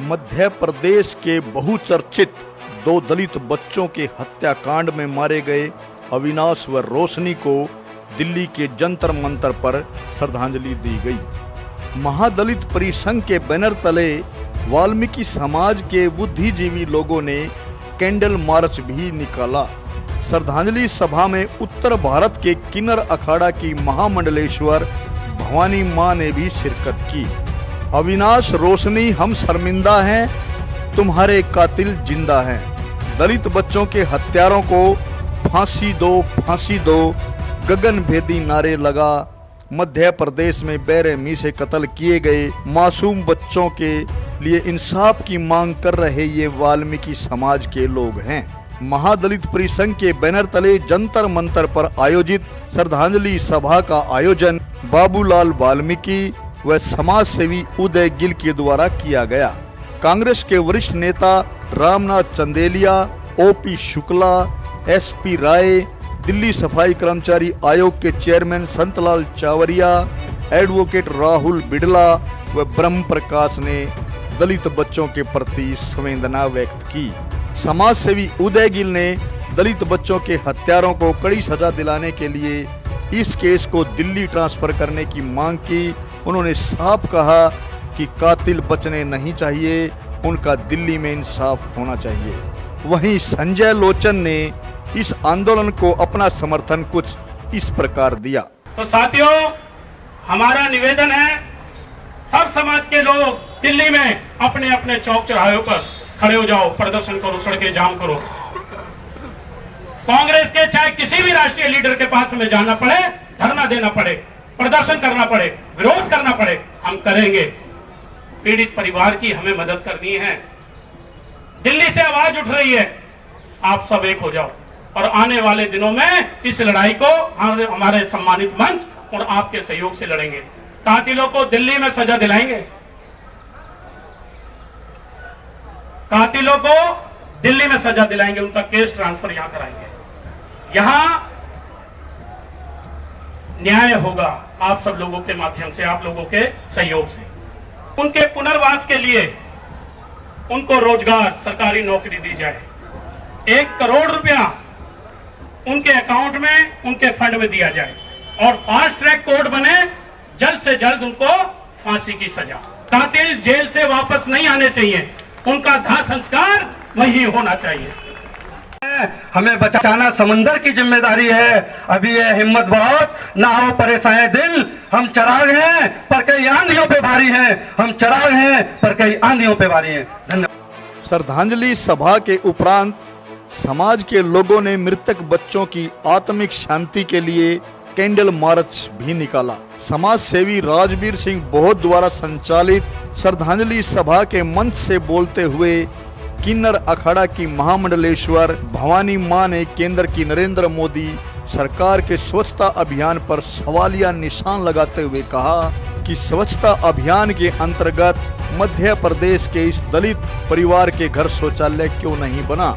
मध्य प्रदेश के बहुचर्चित दो दलित बच्चों के हत्याकांड में मारे गए अविनाश व रोशनी को दिल्ली के जंतर मंतर पर श्रद्धांजलि दी गई। महादलित परिसंघ के बैनर तले वाल्मीकि समाज के बुद्धिजीवी लोगों ने कैंडल मार्च भी निकाला। श्रद्धांजलि सभा में उत्तर भारत के किन्नर अखाड़ा की महामंडलेश्वर भवानी मां ने भी शिरकत की। अविनाश रोशनी, हम शर्मिंदा हैं, तुम्हारे कातिल जिंदा हैं। दलित बच्चों के हत्यारों को फांसी दो, गगनभेदी नारे लगा। मध्य प्रदेश में बेरहमी से कत्ल किए गए मासूम बच्चों के लिए इंसाफ की मांग कर रहे ये वाल्मीकि समाज के लोग हैं। महादलित परिसंघ के बैनर तले जंतर मंतर पर आयोजित श्रद्धांजलि सभा का आयोजन बाबूलाल वाल्मीकि व समाज सेवी उदय गिल के द्वारा किया गया। कांग्रेस के वरिष्ठ नेता रामनाथ चंदेलिया, ओपी शुक्ला, एसपी राय, दिल्ली सफाई कर्मचारी आयोग के चेयरमैन संतलाल चावरिया, एडवोकेट राहुल बिड़ला व ब्रह्म प्रकाश ने दलित बच्चों के प्रति संवेदना व्यक्त की। समाज सेवी उदय गिल ने दलित बच्चों के हत्यारों को कड़ी सजा दिलाने के लिए इस केस को दिल्ली ट्रांसफर करने की मांग की। उन्होंने साफ कहा कि कातिल बचने नहीं चाहिए, उनका दिल्ली में इंसाफ होना चाहिए। वहीं संजय लोचन ने इस आंदोलन को अपना समर्थन कुछ इस प्रकार दिया। तो साथियों, हमारा निवेदन है, सब समाज के लोग दिल्ली में अपने अपने चौक चौराहों पर खड़े हो जाओ, प्रदर्शन करो, सड़कें जाम करो। कांग्रेस के चाहे किसी भी राष्ट्रीय लीडर के पास हमें जाना पड़े, धरना देना पड़े, प्रदर्शन करना पड़े, विरोध करना पड़े, हम करेंगे। पीड़ित परिवार की हमें मदद करनी है। दिल्ली से आवाज उठ रही है, आप सब एक हो जाओ और आने वाले दिनों में इस लड़ाई को हमारे सम्मानित मंच और आपके सहयोग से लड़ेंगे। कातिलों को दिल्ली में सजा दिलाएंगे, कातिलों को दिल्ली में सजा दिलाएंगे, उनका केस ट्रांसफर यहां कराएंगे। यहां न्याय होगा आप सब लोगों के माध्यम से, आप लोगों के सहयोग से। उनके पुनर्वास के लिए उनको रोजगार, सरकारी नौकरी दी जाए। 1 करोड़ रुपया उनके अकाउंट में, उनके फंड में दिया जाए और फास्ट ट्रैक कोर्ट बने, जल्द से जल्द उनको फांसी की सजा। कातिल जेल से वापस नहीं आने चाहिए, उनका दाह संस्कार वहीं होना चाहिए। हमें बचाना समंदर की जिम्मेदारी है। अभी ये हिम्मत बहुत, ना हो परेशान दिल। हम चराग हैं पर कई आंधियों पे भारी हैं, हम चराग हैं पर कई आंधियों पे भारी हैं। धन्यवाद। श्रद्धांजलि सभा के उपरांत समाज के लोगों ने मृतक बच्चों की आत्मिक शांति के लिए कैंडल मार्च भी निकाला। समाज सेवी राजवीर सिंह बोहत द्वारा संचालित श्रद्धांजलि सभा के मंच से बोलते हुए किन्नर अखाड़ा की महामंडलेश्वर भवानी मां ने केंद्र की नरेंद्र मोदी सरकार के स्वच्छता अभियान पर सवालिया निशान लगाते हुए कहा कि स्वच्छता अभियान के अंतर्गत मध्य प्रदेश के इस दलित परिवार के घर शौचालय क्यों नहीं बना।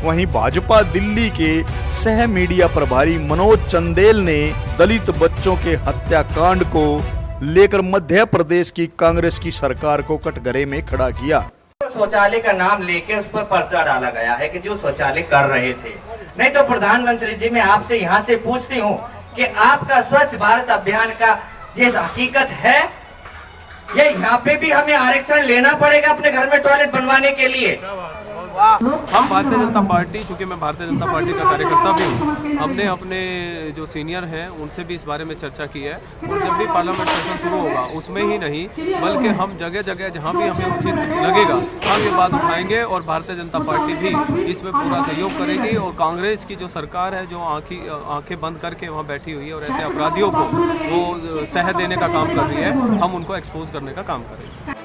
वहीं भाजपा दिल्ली के सह मीडिया प्रभारी मनोज चंदेल ने दलित बच्चों के हत्याकांड को लेकर मध्य प्रदेश की कांग्रेस की सरकार को कटघरे में खड़ा किया। शौचालय का नाम लेके उस पर पर्दा डाला गया है कि जो शौचालय कर रहे थे। नहीं तो प्रधानमंत्री जी, मैं आपसे यहाँ से पूछती हूँ कि आपका स्वच्छ भारत अभियान का ये हकीकत है, ये यहाँ पे भी हमें आरक्षण लेना पड़ेगा अपने घर में टॉयलेट बनवाने के लिए? हम भारतीय जनता पार्टी, चूंकि मैं भारतीय जनता पार्टी का कार्यकर्ता भी हूँ, हमने अपने जो सीनियर हैं उनसे भी इस बारे में चर्चा की है और जब भी पार्लियामेंट सेशन शुरू होगा उसमें ही नहीं बल्कि हम जगह जगह जहाँ भी हमें उचित लगेगा हम ये बात उठाएंगे और भारतीय जनता पार्टी भी इसमें पूरा सहयोग करेगी। और कांग्रेस की जो सरकार है जो आंखें बंद करके वहाँ बैठी हुई है और ऐसे अपराधियों को वो सह देने का काम कर रही है, हम उनको एक्सपोज करने का काम करेंगे।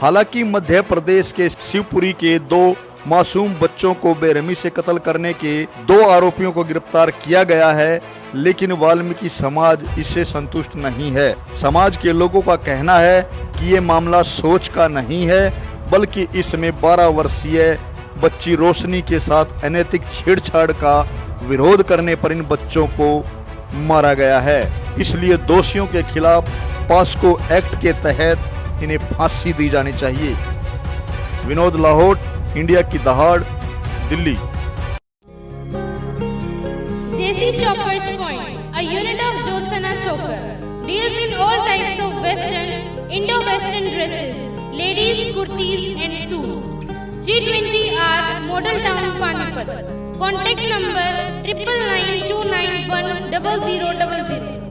हालांकि मध्य प्रदेश के शिवपुरी के 2 मासूम बच्चों को बेरहमी से कत्ल करने के 2 आरोपियों को गिरफ्तार किया गया है, लेकिन वाल्मीकि समाज इससे संतुष्ट नहीं है। समाज के लोगों का कहना है कि ये मामला सोच का नहीं है, बल्कि इसमें 12 वर्षीय बच्ची रोशनी के साथ अनैतिक छेड़छाड़ का विरोध करने पर इन बच्चों को मारा गया है। इसलिए दोषियों के खिलाफ पॉस्को एक्ट के तहत इन्हें फांसी दी जानी चाहिए। विनोद लाहौट, इंडिया की दहाड़, Delhi. JC Shoppers Point, a unit of Jyotsna Chokar, deals in all types of Western, Indo-Western dresses, ladies, kurtis and suits. 320R, Model Town, Panipat. Contact number 9992910000.